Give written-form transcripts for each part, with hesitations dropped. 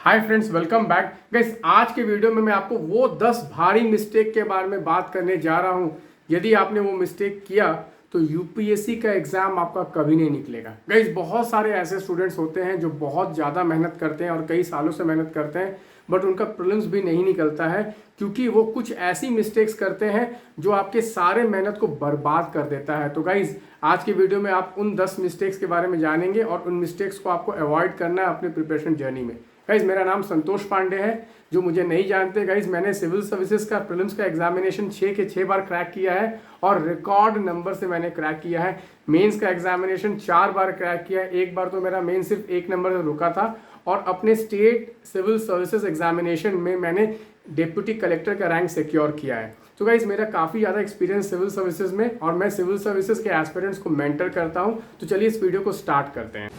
Hi friends, welcome back guys. आज के video में मैं आपको वो 10 भारी मिस्टेक के बारे में बात करने जा रहा हूं। यदि आपने वो मिस्टेक किया तो यूपीएससी का एग्जाम आपका कभी नहीं निकलेगा। गाइस, बहुत सारे ऐसे स्टूडेंट्स होते हैं जो बहुत ज़्यादा मेहनत करते हैं और कई सालों से मेहनत करते हैं, बट उनका प्रीलिम्स भी नहीं निकलता है क्योंकि वो कुछ ऐसी मिस्टेक्स करते हैं जो आपके सारे मेहनत को बर्बाद कर देता है। तो गाइज, आज की वीडियो में आप उन 10 मिस्टेक्स के बारे में जानेंगे और उन मिस्टेक्स को आपको अवॉइड करना है अपने प्रिपरेशन जर्नी में। गाइज, मेरा नाम संतोष पांडे है। जो मुझे नहीं जानते गाइज, मैंने सिविल सर्विसेज का प्रीलिम्स का एग्जामिनेशन 6 के 6 बार क्रैक किया है और रिकॉर्ड नंबर से मैंने क्रैक किया है। मेंस का एग्जामिनेशन 4 बार क्रैक किया है। एक बार तो मेरा मेन सिर्फ 1 नंबर से रुका था। और अपने स्टेट सिविल सर्विसेज एग्जामिनेशन में मैंने डिप्टी कलेक्टर का रैंक सिक्योर किया है। तो गाइज, मेरा काफ़ी ज़्यादा एक्सपीरियंस सिविल सर्विसेज में और मैं सिविल सर्विसेज के एस्पिरेंट्स को मेंटर करता हूं। तो चलिए इस वीडियो को स्टार्ट करते हैं।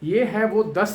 ये है वो 10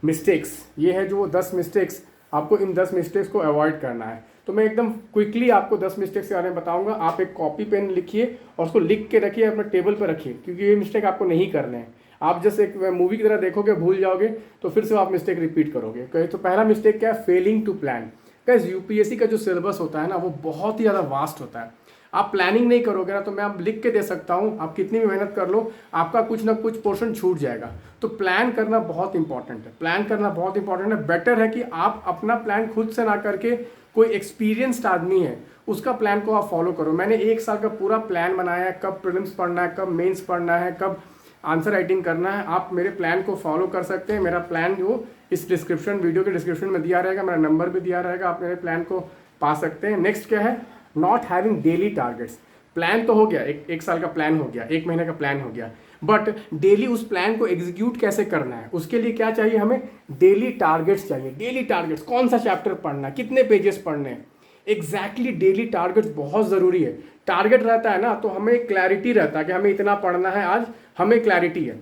मिस्टेक्स, ये है जो वो 10 मिस्टेक्स, आपको इन 10 मिस्टेक्स को अवॉइड करना है। तो मैं एकदम क्विकली आपको 10 मिस्टेक्स के बारे में बताऊंगा। आप एक कॉपी पेन लिखिए और उसको लिख के रखिए, अपने टेबल पर रखिए, क्योंकि ये मिस्टेक आपको नहीं करने हैं। आप जैसे एक मूवी की तरह देखोगे, भूल जाओगे तो फिर से आप मिस्टेक रिपीट करोगे। तो पहला मिस्टेक क्या है? Failing to plan. Guys, UPSC का जो सिलेबस होता है ना, वो बहुत ही ज़्यादा वास्ट होता है। आप प्लानिंग नहीं करोगे ना, तो मैं आप लिख के दे सकता हूँ, आप कितनी भी मेहनत कर लो, आपका कुछ ना कुछ पोर्शन छूट जाएगा। तो प्लान करना बहुत इंपॉर्टेंट है। प्लान करना बहुत इंपॉर्टेंट है। बेटर है कि आप अपना प्लान खुद से ना करके कोई एक्सपीरियंस्ड आदमी है उसका प्लान को आप फॉलो करो। मैंने 1 साल का पूरा प्लान बनाया है, कब प्रीलिम्स पढ़ना है, कब मेंस पढ़ना है, कब आंसर राइटिंग करना है। आप मेरे प्लान को फॉलो कर सकते हैं। मेरा प्लान जो इस डिस्क्रिप्शन, वीडियो के डिस्क्रिप्शन में दिया रहेगा, मेरा नंबर भी दिया रहेगा, आप मेरे प्लान को पा सकते हैं। नेक्स्ट क्या है? Not having daily targets. Plan तो हो गया, एक साल का प्लान हो गया, 1 महीने का प्लान हो गया, बट डेली उस प्लान को एग्जीक्यूट कैसे करना है, उसके लिए क्या चाहिए? हमें डेली टारगेट्स चाहिए। डेली टारगेट्स, कौन सा चैप्टर पढ़ना है, कितने पेजेस पढ़ने हैं, एग्जैक्टली डेली टारगेट्स बहुत ज़रूरी है। टारगेट रहता है ना, तो हमें क्लैरिटी रहता है कि हमें इतना पढ़ना है आज, हमें क्लैरिटी है।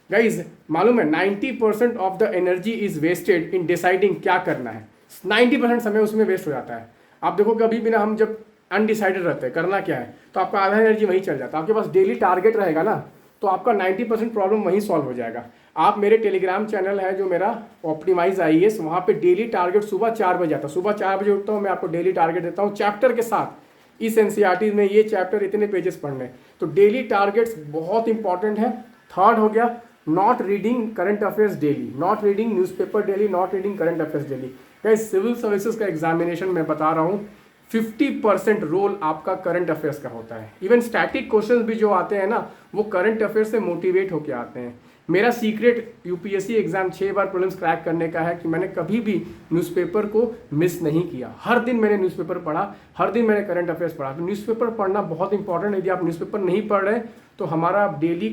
गाइज, मालूम है 90% of the energy is wasted in deciding क्या करना है। 90% समय उसमें वेस्ट हो जाता है। आप देखो, कभी भी ना, हम जब अनडिसाइडेड रहते हैं करना क्या है, तो आपका आधा एनर्जी वहीं चल जाता है। आपके पास डेली टारगेट रहेगा ना, तो आपका 90% प्रॉब्लम वहीं सॉल्व हो जाएगा। आप मेरे टेलीग्राम चैनल है जो मेरा ऑप्टिमाइज आईएएस, वहाँ पे डेली टारगेट सुबह 4 बजे आता है। सुबह 4 बजे उठता हूँ, मैं आपको डेली टारगेट देता हूँ चैप्टर के साथ। इस एनसीईआरटी में ये चैप्टर इतने पेजेस पढ़ने। तो डेली टारगेट्स बहुत इंपॉर्टेंट है। थर्ड हो गया, not reading current affairs daily, not reading newspaper daily, not reading current affairs daily. Guys, civil services का एग्जामिनेशन में बता रहा हूँ, 50% रोल आपका करंट अफेयर्स का होता है। इवन स्टैटिक क्वेश्चंस भी जो आते हैं ना, वो करंट अफेयर्स से मोटिवेट होकर आते हैं। मेरा सीक्रेट यूपीएससी एग्जाम 6 बार प्रीलिम्स क्रैक करने का है कि मैंने कभी भी न्यूज़पेपर को मिस नहीं किया। हर दिन मैंने न्यूज़पेपर पढ़ा, हर दिन मैंने करंट अफेयर्स पढ़ा। तो न्यूज़पेपर पढ़ना बहुत इंपॉर्टेंट है। यदि आप न्यूज़पेपर नहीं पढ़ रहे तो हमारा डेली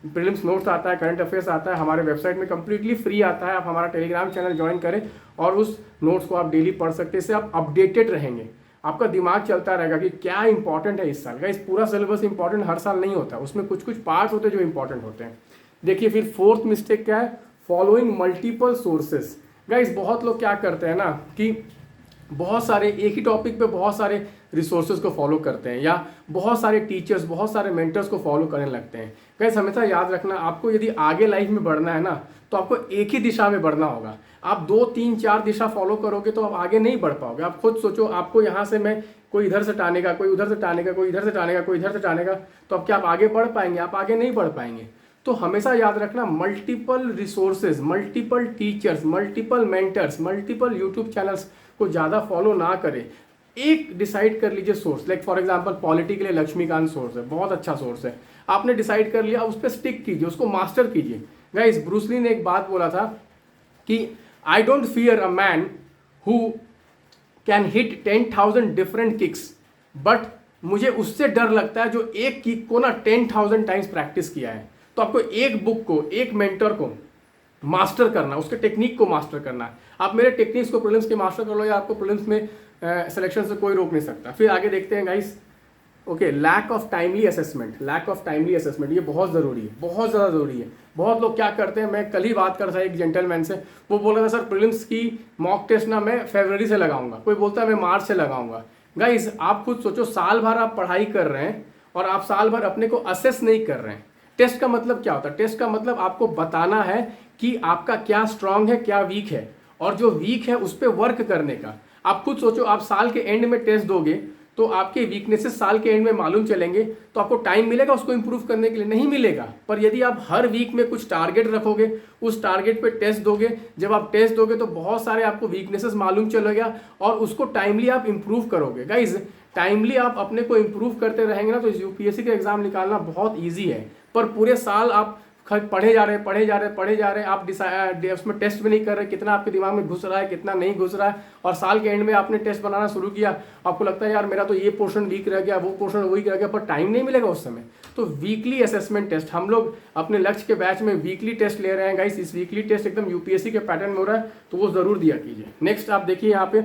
प्रीलिम्स नोट्स आता है, करंट अफेयर्स आता है, हमारे वेबसाइट में कंप्लीटली फ्री आता है। आप हमारा टेलीग्राम चैनल ज्वाइन करें और उस नोट्स को आप डेली पढ़ सकते हैं। इससे आप अपडेटेड रहेंगे, आपका दिमाग चलता रहेगा कि क्या इंपॉर्टेंट है इस साल। गाइस, पूरा सिलेबस इंपॉर्टेंट हर साल नहीं होता, उसमें कुछ कुछ पार्ट होते हैं जो इंपॉर्टेंट होते हैं। देखिए, फिर फोर्थ मिस्टेक क्या है? Following multiple sources. गाइस, बहुत लोग क्या करते हैं ना कि बहुत सारे एक ही टॉपिक पे बहुत सारे रिसोर्सेज को फॉलो करते हैं, या बहुत सारे टीचर्स, बहुत सारे मेंटर्स को फॉलो करने लगते हैं। गाइस, हमेशा याद रखना, आपको यदि आगे लाइफ में बढ़ना है ना, तो आपको एक ही दिशा में बढ़ना होगा। आप 2, 3, 4 दिशा फॉलो करोगे तो आप आगे नहीं बढ़ पाओगे। आप खुद सोचो, आपको यहाँ से मैं कोई इधर से टानेगा, कोई उधर से टानेगा, कोई इधर से टानेगा, कोई इधर से टानेगा, तो अब क्या आप आगे बढ़ पाएंगे? आप आगे नहीं बढ़ पाएंगे। तो हमेशा याद रखना, multiple resources, multiple teachers, multiple mentors, multiple YouTube channels को ज़्यादा फॉलो ना करें। एक डिसाइड कर लीजिए source. Like for example, polity के लिए लक्ष्मीकांत सोर्स है, बहुत अच्छा सोर्स है। आपने डिसाइड कर लिया, उस पर स्टिक कीजिए, उसको मास्टर कीजिए। गाइस, ब्रूस ली ने एक बात बोला था कि I don't fear a man who can hit 10,000 different kicks, but मुझे उससे डर लगता है जो एक किक को ना 10,000 टाइम्स प्रैक्टिस किया है। तो आपको एक बुक को, एक मेंटर को मास्टर करना, उसके टेक्निक को मास्टर करना है। आप मेरे टेक्निक्स को प्रीलिम्स के मास्टर कर लो, या आपको प्रीलिम्स में सिलेक्शन से कोई रोक नहीं सकता। फिर आगे देखते हैं guys. Okay, lack of timely assessment, lack of timely assessment, ये बहुत ज़रूरी है, बहुत ज़्यादा ज़रूरी है। बहुत लोग क्या करते हैं, मैं कल ही बात कर रहा था एक जेंटलमैन से, वो बोल रहा था सर प्रीलिम्स की मॉक टेस्ट ना मैं फरवरी से लगाऊंगा, कोई बोलता है मैं मार्च से लगाऊंगा। गाइस, आप खुद सोचो, साल भर आप पढ़ाई कर रहे हैं और आप साल भर अपने को असेस नहीं कर रहे हैं। टेस्ट का मतलब क्या होता है? टेस्ट का मतलब आपको बताना है कि आपका क्या स्ट्रांग है, क्या वीक है, और जो वीक है उस पर वर्क करने का। आप खुद सोचो, आप साल के एंड में टेस्ट दोगे तो आपके वीकनेसेस साल के एंड में मालूम चलेंगे, तो आपको टाइम मिलेगा उसको इंप्रूव करने के लिए? नहीं मिलेगा। पर यदि आप हर वीक में कुछ टारगेट रखोगे, उस टारगेट पे टेस्ट दोगे, जब आप टेस्ट दोगे तो बहुत सारे आपको वीकनेसेस मालूम चलेगा और उसको टाइमली आप इंप्रूव करोगे। गाइज, टाइमली आप अपने को इंप्रूव करते रहेंगे ना तो यूपीएससी का एग्जाम निकालना बहुत ईजी है। पर पूरे साल आप पढ़े जा रहे हैं, आप उसमें टेस्ट भी नहीं कर रहे, कितना आपके दिमाग में घुस रहा है, कितना नहीं घुस रहा है, और साल के एंड में आपने टेस्ट बनाना शुरू किया, आपको लगता है यार मेरा तो ये पोर्शन वीक रह गया, वो पोर्शन वीक रह गया, पर टाइम नहीं मिलेगा उस समय। तो वीकली असेसमेंट टेस्ट हम लोग अपने लक्ष्य के बैच में वीकली टेस्ट ले रहे हैं गाइस। इस वीकली टेस्ट एकदम यूपीएससी के पैटर्न में हो रहा है, तो वो जरूर दिया कीजिए। नेक्स्ट आप देखिए यहाँ पे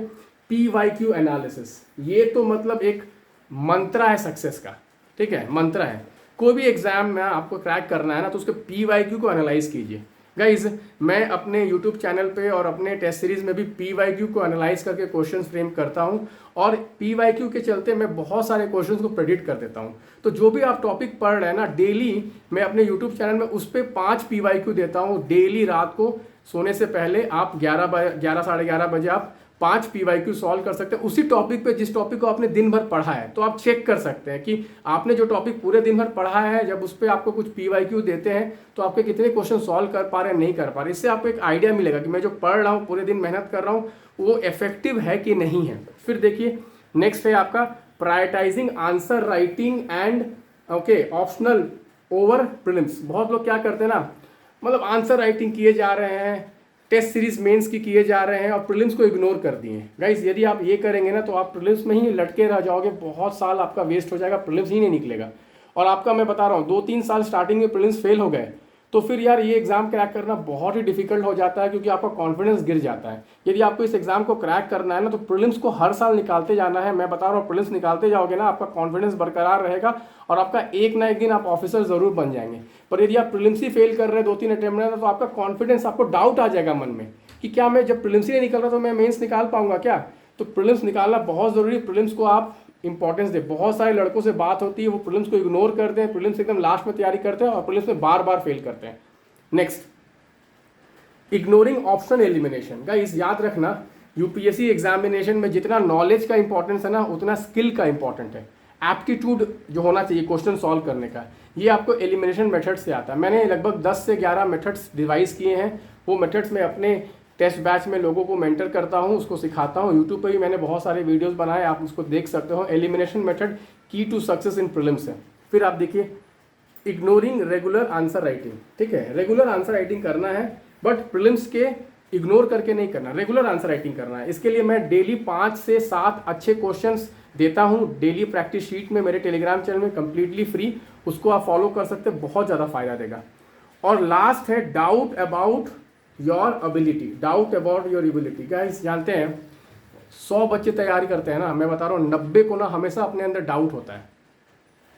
PYQ एनालिसिस। ये तो मतलब एक मंत्रा है सक्सेस का, ठीक है, मंत्रा है। कोई भी एग्जाम में आपको क्रैक करना है ना तो उसके PYQ को एनालाइज कीजिए। गाइज, मैं अपने YouTube चैनल पे और अपने टेस्ट सीरीज में भी PYQ को एनालाइज करके क्वेश्चन फ्रेम करता हूं, और PYQ के चलते मैं बहुत सारे क्वेश्चंस को प्रेडिक्ट कर देता हूं। तो जो भी आप टॉपिक पढ़ रहे हैं ना, डेली मैं अपने YouTube चैनल में उस पर 5 PYQ देता हूं। डेली रात को सोने से पहले आप 11 साढ़े 11 बजे आप 5 PYQ सॉल्व कर सकते हैं उसी टॉपिक पे जिस टॉपिक को आपने दिन भर पढ़ा है। तो आप चेक कर सकते हैं कि आपने जो टॉपिक पूरे दिन भर पढ़ा है, जब उस पर आपको कुछ PYQ देते हैं तो आपके कितने क्वेश्चन सॉल्व कर पा रहे हैं, नहीं कर पा रहे। इससे आपको एक आइडिया मिलेगा कि मैं जो पढ़ रहा हूँ, पूरे दिन मेहनत कर रहा हूँ, वो इफेक्टिव है कि नहीं है। फिर देखिए नेक्स्ट है आपका prioritising answer writing and optional over prelims. बहुत लोग क्या करते हैं ना, मतलब आंसर राइटिंग किए जा रहे हैं, टेस्ट सीरीज मेंस की किए जा रहे हैं और प्रीलिम्स को इग्नोर कर दिए। गाइस, यदि आप ये करेंगे ना तो आप प्रीलिम्स में ही लटके रह जाओगे, बहुत साल आपका वेस्ट हो जाएगा, प्रीलिम्स ही नहीं निकलेगा। और आपका मैं बता रहा हूँ 2-3 साल स्टार्टिंग में प्रीलिम्स फेल हो गए तो फिर यार ये एग्जाम क्रैक करना बहुत ही डिफिकल्ट हो जाता है, क्योंकि आपका कॉन्फिडेंस गिर जाता है। यदि आपको इस एग्जाम को क्रैक करना है ना तो प्रीलिम्स को हर साल निकालते जाना है। मैं बता रहा हूँ, प्रीलिम्स निकालते जाओगे ना, आपका कॉन्फिडेंस बरकरार रहेगा और आपका एक ना एक दिन आप ऑफिसर जरूर बन जाएंगे। पर यदि आप प्रीलिम्स ही फेल कर रहे हैं 2-3 अटेम्प्ट में, तो आपका कॉन्फिडेंस, आपको डाउट आ जाएगा मन में कि क्या मैं जब प्रीलिम्स ही नहीं निकल रहा तो मैं मेंस निकाल पाऊंगा क्या। तो प्रीलिम्स निकालना बहुत जरूरी है। प्रीलिम्स को आप इंपॉर्टेंस दे। बहुत सारे लड़कों से बात होती है, वो प्रीलिम्स को इग्नोर करते हैं, प्रीलिम्स एकदम लास्ट में तैयारी करते हैं और प्रीलिम्स में बार बार फेल करते हैं। Next, ignoring option elimination. Guys, याद रखना, यूपीएससी एग्जामिनेशन में जितना नॉलेज का इंपॉर्टेंस है ना, उतना स्किल का इंपॉर्टेंट है। एप्टीट्यूड जो होना चाहिए क्वेश्चन सॉल्व करने का, ये आपको एलिमिनेशन मेथड से आता है। मैंने लगभग 10 से 11 मेथड्स डिवाइस किए हैं। वो मेथड्स में अपने टेस्ट बैच में लोगों को मेंटर करता हूँ, उसको सिखाता हूँ। यूट्यूब पर भी मैंने बहुत सारे वीडियोस बनाए, आप उसको देख सकते हो। एलिमिनेशन मेथड की टू सक्सेस इन प्रीलिम्स है। फिर आप देखिए इग्नोरिंग रेगुलर आंसर राइटिंग। ठीक है, रेगुलर आंसर राइटिंग करना है, बट प्रीलिम्स के इग्नोर करके नहीं करना, रेगुलर आंसर राइटिंग करना है। इसके लिए मैं डेली 5 से 7 अच्छे क्वेश्चंस देता हूँ डेली प्रैक्टिस शीट में, मेरे टेलीग्राम चैनल में कंप्लीटली फ्री। उसको आप फॉलो कर सकते हैं, बहुत ज़्यादा फायदा देगा। और लास्ट है doubt about your ability. Doubt about your ability. Guys, जानते हैं 100 बच्चे तैयारी करते हैं ना, मैं बता रहा हूँ 90 को ना हमेशा अपने अंदर डाउट होता है,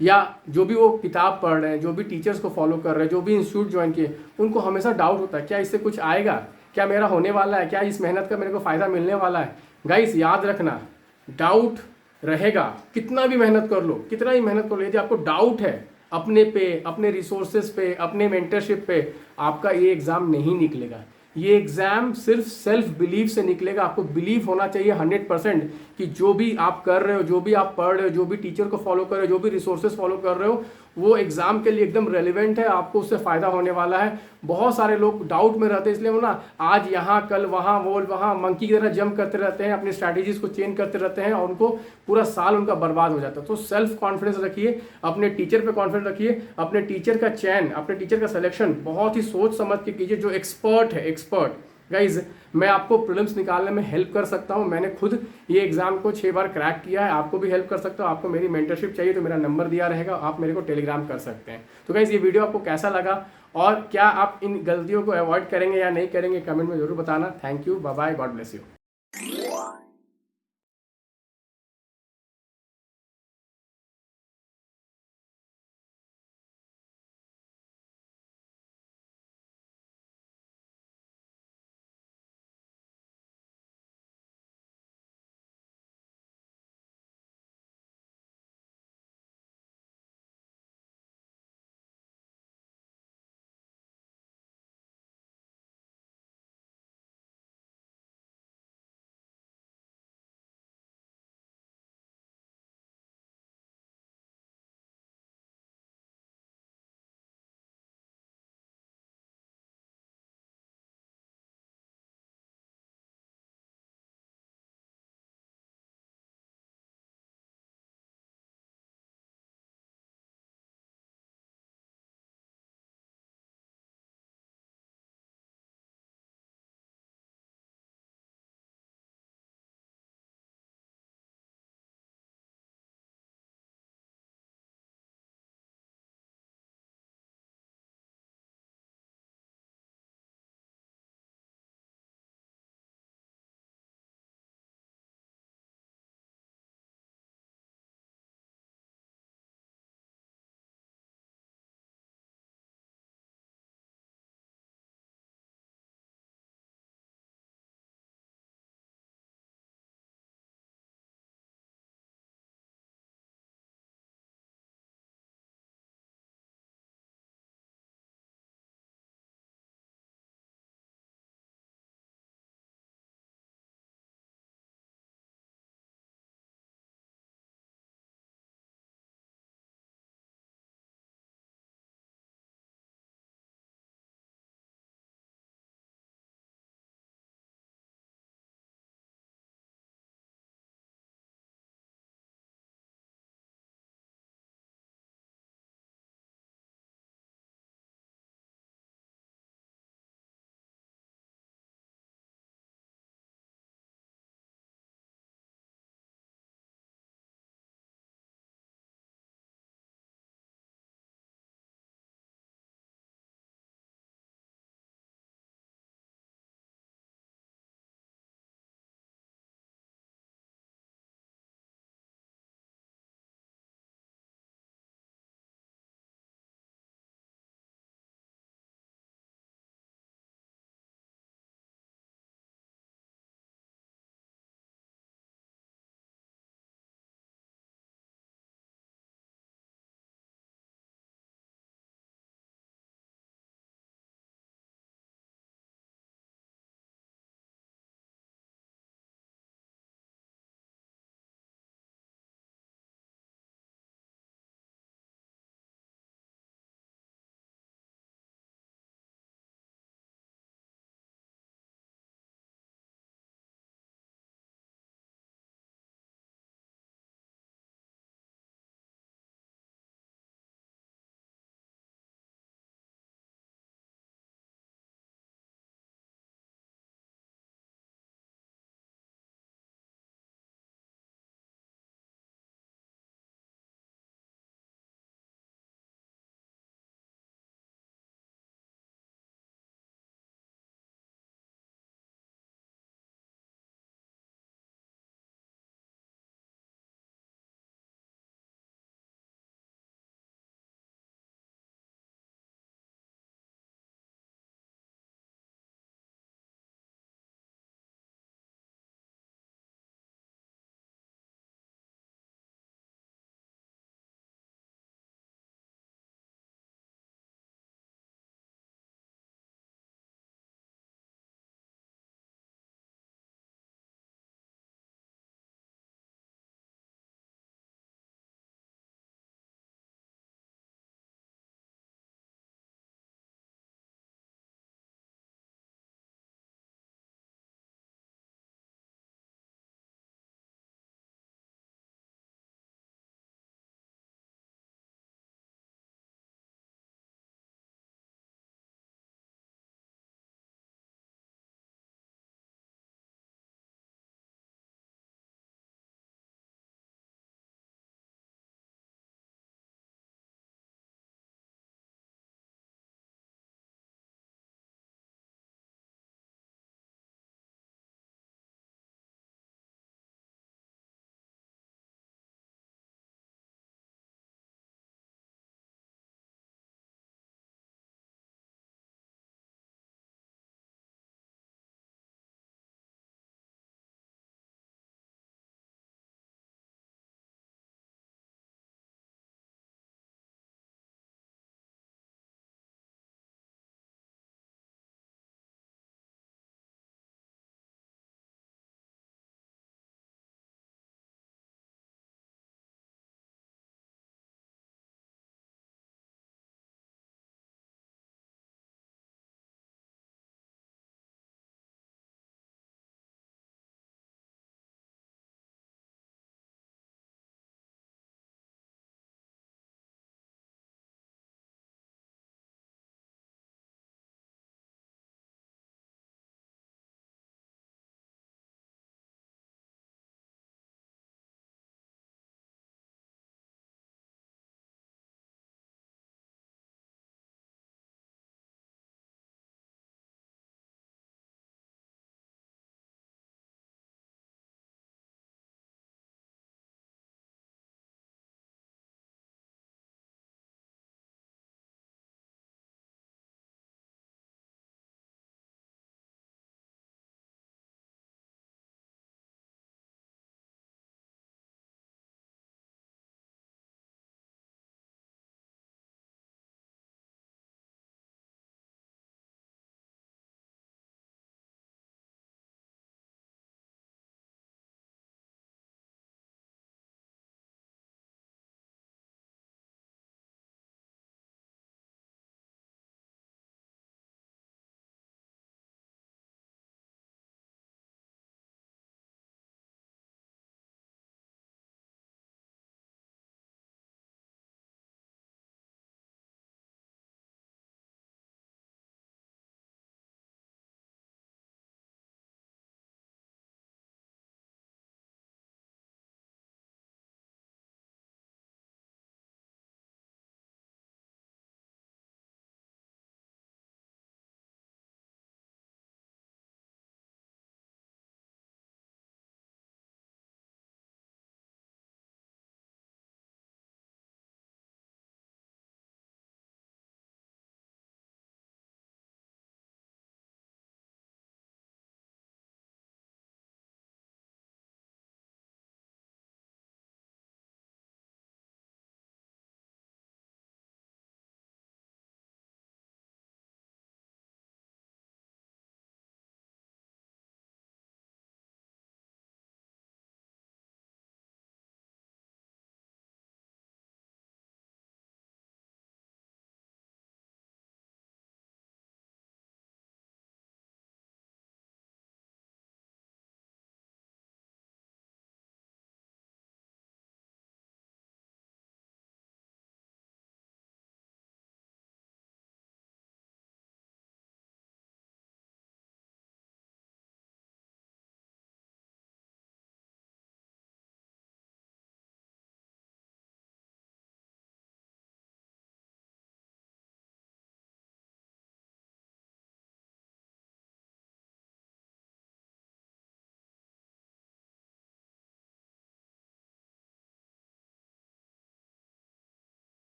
या जो भी वो किताब पढ़ रहे हैं, जो भी टीचर्स को फॉलो कर रहे हैं, जो भी इंस्टीट्यूट ज्वाइन किए, उनको हमेशा डाउट होता है क्या इससे कुछ आएगा, क्या मेरा होने वाला है, क्या इस मेहनत का मेरे को फ़ायदा मिलने वाला है। गाइस, याद रखना, डाउट रहेगा, कितना भी मेहनत कर लो, कितना ही मेहनत कर लो, यदि आपको डाउट है अपने पे, अपने रिसोर्सेज पे, अपने मेंटरशिप पे, आपका ये एग्ज़ाम नहीं निकलेगा। ये एग्ज़ाम सिर्फ सेल्फ बिलीव से निकलेगा। आपको बिलीव होना चाहिए 100% कि जो भी आप कर रहे हो, जो भी आप पढ़ रहे हो, जो भी टीचर को फॉलो कर रहे हो, जो भी रिसोर्सेज फॉलो कर रहे हो, वो एग्ज़ाम के लिए एकदम रेलिवेंट है, आपको उससे फ़ायदा होने वाला है। बहुत सारे लोग डाउट में रहते हैं, इसलिए वो ना आज यहाँ कल वहाँ, वो वहाँ मंकी की तरह जंप करते रहते हैं, अपनी स्ट्रैटेजीज को चेंज करते रहते हैं और उनको पूरा साल उनका बर्बाद हो जाता है। तो सेल्फ कॉन्फिडेंस रखिए, अपने टीचर पे कॉन्फिडेंस रखिए, अपने टीचर का चयन, अपने टीचर का सिलेक्शन बहुत ही सोच समझ के कीजिए, जो एक्सपर्ट है, एक्सपर्ट। गाइज, मैं आपको प्रीलिम्स निकालने में हेल्प कर सकता हूं। मैंने खुद ये एग्जाम को 6 बार क्रैक किया है, आपको भी हेल्प कर सकता हूं। आपको मेरी मेंटरशिप चाहिए तो मेरा नंबर दिया रहेगा, आप मेरे को टेलीग्राम कर सकते हैं। तो गाइज, ये वीडियो आपको कैसा लगा और क्या आप इन गलतियों को अवॉइड करेंगे या नहीं करेंगे, कमेंट में जरूर बताना। Thank you, bye bye, God bless you.